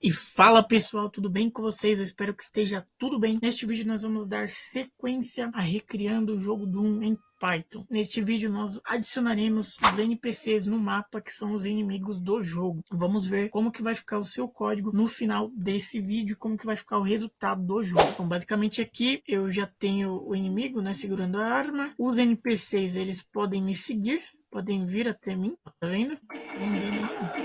E fala pessoal, tudo bem com vocês? Eu espero que esteja tudo bem. Neste vídeo nós vamos dar sequência a recriando o jogo Doom em Python. Neste vídeo nós adicionaremos os NPCs no mapa, que são os inimigos do jogo. Vamos ver como que vai ficar o seu código no final desse vídeo, como que vai ficar o resultado do jogo. Então basicamente aqui eu já tenho o inimigo, né, segurando a arma. Os NPCs eles podem me seguir, podem vir até mim, tá vendo? Estão andando lá.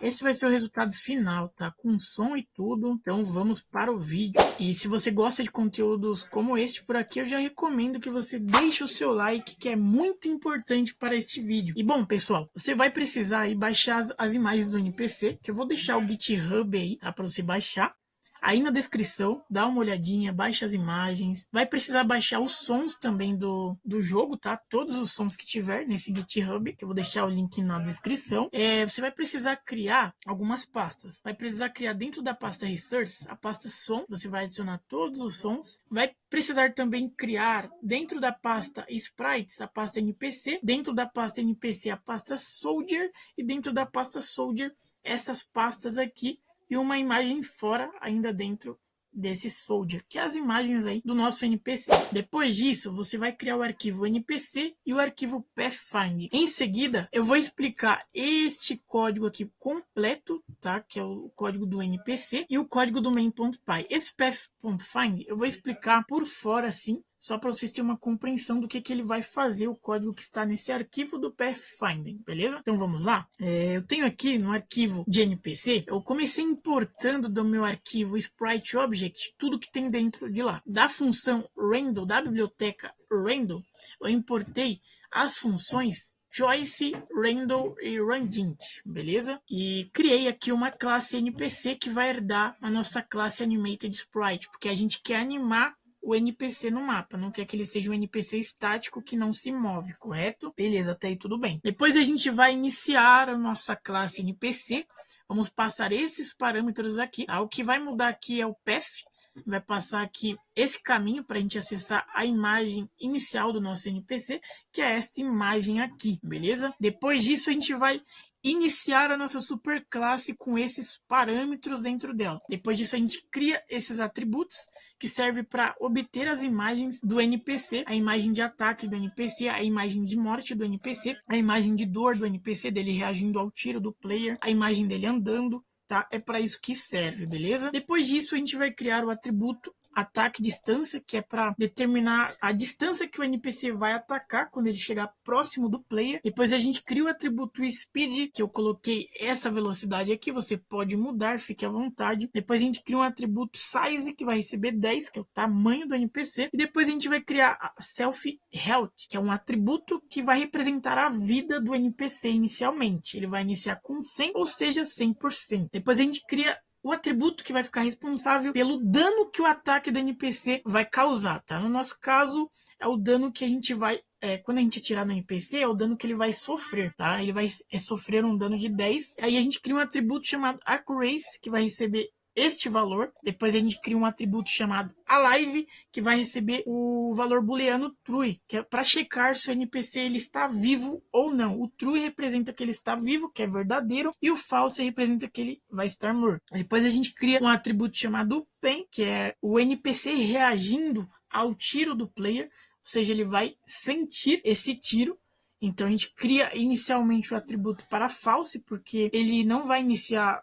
Esse vai ser o resultado final, tá? Com som e tudo. Então vamos para o vídeo. E se você gosta de conteúdos como este por aqui, eu já recomendo que você deixe o seu like, que é muito importante para este vídeo. E bom, pessoal, você vai precisar aí baixar as imagens do NPC, que eu vou deixar o GitHub aí, tá? Para você baixar. Aí na descrição, dá uma olhadinha, baixa as imagens. Vai precisar baixar os sons também do jogo, tá? Todos os sons que tiver nesse GitHub, que eu vou deixar o link na descrição. Você vai precisar criar algumas pastas. Vai precisar criar dentro da pasta Resource, a pasta som. Você vai adicionar todos os sons. Vai precisar também criar dentro da pasta Sprites, a pasta NPC. Dentro da pasta NPC, a pasta Soldier. E dentro da pasta Soldier, essas pastas aqui e uma imagem fora ainda dentro desse soldier, que é as imagens aí do nosso NPC. Depois disso, você vai criar o arquivo NPC e o arquivo Pathfinder. Em seguida, eu vou explicar este código aqui completo, tá? Que é o código do NPC e o código do main.py. Esse Pathfinder eu vou explicar por fora assim, só para vocês terem uma compreensão do que ele vai fazer, o código que está nesse arquivo do Pathfinder, beleza? Então vamos lá? Eu tenho aqui no arquivo de NPC, eu comecei importando do meu arquivo Sprite Object, tudo que tem dentro de lá. Da função random, da biblioteca random, eu importei as funções choice, random e randint, beleza? E criei aqui uma classe NPC que vai herdar a nossa classe Animated Sprite, porque a gente quer animar o NPC no mapa, não quer que ele seja um NPC estático que não se move, correto? Beleza, até aí tudo bem. Depois a gente vai iniciar a nossa classe NPC, vamos passar esses parâmetros aqui, tá? O que vai mudar aqui é o path, vai passar aqui esse caminho para a gente acessar a imagem inicial do nosso NPC, que é esta imagem aqui, beleza? Depois disso a gente vai iniciar a nossa superclasse com esses parâmetros dentro dela. Depois disso a gente cria esses atributos que servem para obter as imagens do NPC, a imagem de ataque do NPC, a imagem de morte do NPC, a imagem de dor do NPC, dele reagindo ao tiro do player, a imagem dele andando, tá? É para isso que serve, beleza? Depois disso a gente vai criar o atributo ataque distância, que é para determinar a distância que o NPC vai atacar quando ele chegar próximo do player. Depois a gente cria o atributo speed, que eu coloquei essa velocidade aqui, você pode mudar, fique à vontade. Depois a gente cria um atributo size, que vai receber 10, que é o tamanho do NPC. E depois a gente vai criar a self health, que é um atributo que vai representar a vida do NPC inicialmente. Ele vai iniciar com 100, ou seja, 100%. Depois a gente cria o atributo que vai ficar responsável pelo dano que o ataque do NPC vai causar, tá? No nosso caso, é o dano que a gente vai... quando a gente atirar no NPC, é o dano que ele vai sofrer, tá? Ele vai sofrer um dano de 10. Aí a gente cria um atributo chamado Accuracy, que vai receber este valor. Depois a gente cria um atributo chamado Alive, que vai receber o valor booleano true, que é para checar se o NPC ele está vivo ou não. O true representa que ele está vivo, que é verdadeiro, e o false representa que ele vai estar morto. Depois a gente cria um atributo chamado Pen, que é o NPC reagindo ao tiro do player, ou seja, ele vai sentir esse tiro. Então a gente cria inicialmente o atributo para false, porque ele não vai iniciar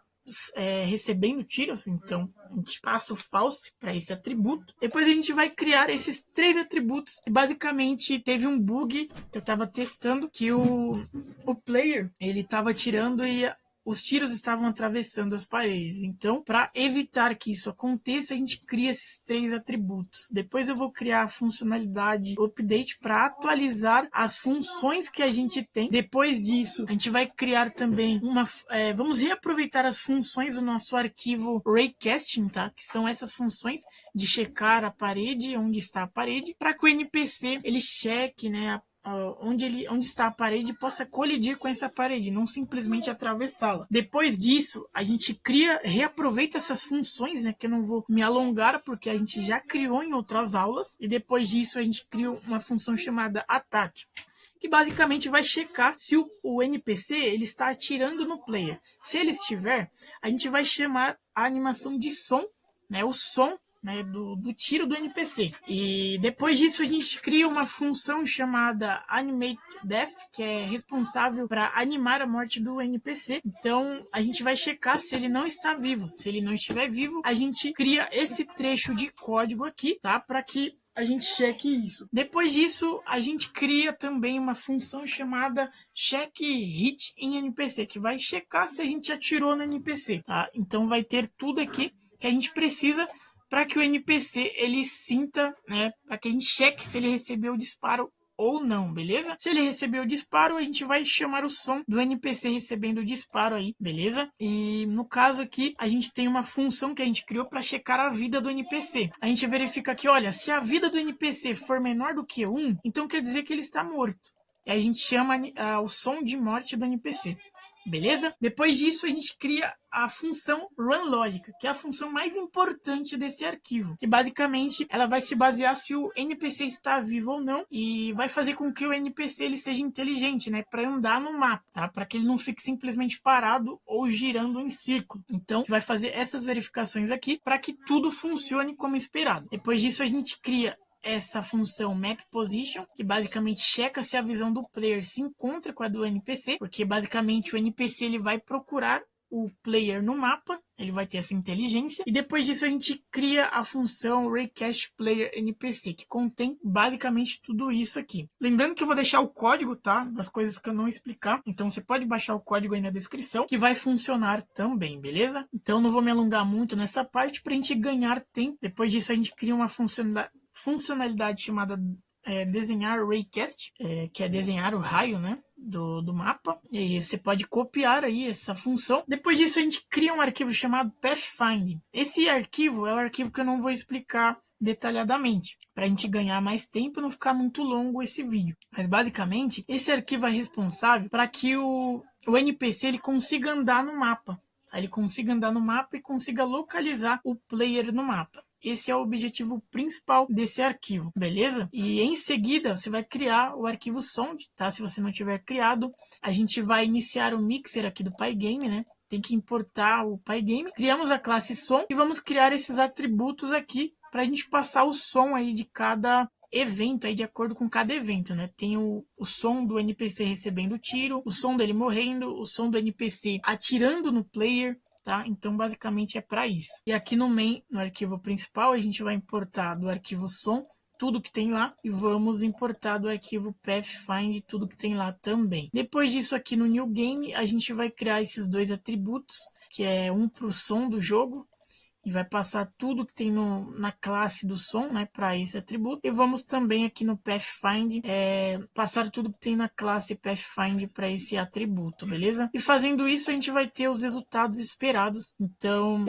recebendo tiros, então a gente passa o false para esse atributo. Depois a gente vai criar esses 3 atributos. E basicamente teve um bug que eu estava testando, que o player ele estava tirando e os tiros estavam atravessando as paredes. Então, para evitar que isso aconteça, a gente cria esses 3 atributos. Depois eu vou criar a funcionalidade update para atualizar as funções que a gente tem. Depois disso, a gente vai criar também vamos reaproveitar as funções do nosso arquivo raycasting, tá? Que são essas funções de checar a parede, onde está a parede, para que o NPC ele cheque, né, onde está a parede possa colidir com essa parede, não simplesmente atravessá-la. Depois disso, a gente reaproveita essas funções, né, que eu não vou me alongar porque a gente já criou em outras aulas, e depois disso a gente cria uma função chamada ataque, que basicamente vai checar se o NPC ele está atirando no player. Se ele estiver, a gente vai chamar a animação de som, né, o som, né, do tiro do NPC. E depois disso a gente cria uma função chamada Animate Death, que é responsável para animar a morte do NPC. Então a gente vai checar se ele não está vivo. Se ele não estiver vivo, a gente cria esse trecho de código aqui, tá? Para que a gente cheque isso. Depois disso, a gente cria também uma função chamada check hit em NPC, que vai checar se a gente atirou no NPC, tá? Então vai ter tudo aqui que a gente precisa para que o NPC ele sinta, né, para que a gente cheque se ele recebeu o disparo ou não, beleza? Se ele recebeu o disparo, a gente vai chamar o som do NPC recebendo o disparo aí, beleza? E no caso aqui, a gente tem uma função que a gente criou para checar a vida do NPC. A gente verifica que, olha, se a vida do NPC for menor do que 1, então quer dizer que ele está morto. E a gente chama o som de morte do NPC. Beleza? Depois disso, a gente cria a função runLogic, que é a função mais importante desse arquivo, que basicamente ela vai se basear se o NPC está vivo ou não e vai fazer com que o NPC ele seja inteligente, né, para andar no mapa, tá? Para que ele não fique simplesmente parado ou girando em círculo. Então, a gente vai fazer essas verificações aqui para que tudo funcione como esperado. Depois disso, a gente cria essa função map position, que basicamente checa se a visão do player se encontra com a do NPC, porque basicamente o NPC ele vai procurar o player no mapa, ele vai ter essa inteligência, e depois disso a gente cria a função Raycast Player NPC, que contém basicamente tudo isso aqui. Lembrando que eu vou deixar o código, tá, das coisas que eu não explicar, então você pode baixar o código aí na descrição, que vai funcionar também, beleza? Então não vou me alongar muito nessa parte para a gente ganhar tempo. Depois disso a gente cria uma funcionalidade chamada desenhar raycast, que é desenhar o raio, né, do mapa, e você pode copiar aí essa função. Depois disso a gente cria um arquivo chamado pathfind. Esse arquivo é o arquivo que eu não vou explicar detalhadamente, para a gente ganhar mais tempo e não ficar muito longo esse vídeo. Mas basicamente esse arquivo é responsável para que o NPC ele consiga andar no mapa. Ele consiga andar no mapa e consiga localizar o player no mapa. Esse é o objetivo principal desse arquivo, beleza? E em seguida você vai criar o arquivo sound, tá? Se você não tiver criado, a gente vai iniciar o mixer aqui do Pygame, né? Tem que importar o Pygame. Criamos a classe som e vamos criar esses atributos aqui para a gente passar o som aí de cada evento aí de acordo com cada evento, né? Tem o som do NPC recebendo tiro, o som dele morrendo, o som do NPC atirando no player, tá? Então basicamente é para isso. E aqui no main, no arquivo principal, a gente vai importar do arquivo som tudo que tem lá e vamos importar do arquivo pathfind tudo que tem lá também. Depois disso aqui no new game, a gente vai criar esses dois atributos, que é um para o som do jogo e vai passar tudo que tem na classe do som, né, para esse atributo. E vamos também aqui no Pathfind passar tudo que tem na classe Pathfind para esse atributo, beleza? E fazendo isso a gente vai ter os resultados esperados. Então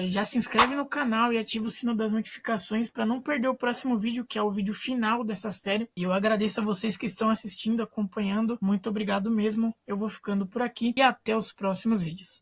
já se inscreve no canal e ativa o sino das notificações para não perder o próximo vídeo, que é o vídeo final dessa série. E eu agradeço a vocês que estão assistindo, acompanhando. Muito obrigado mesmo. Eu vou ficando por aqui e até os próximos vídeos.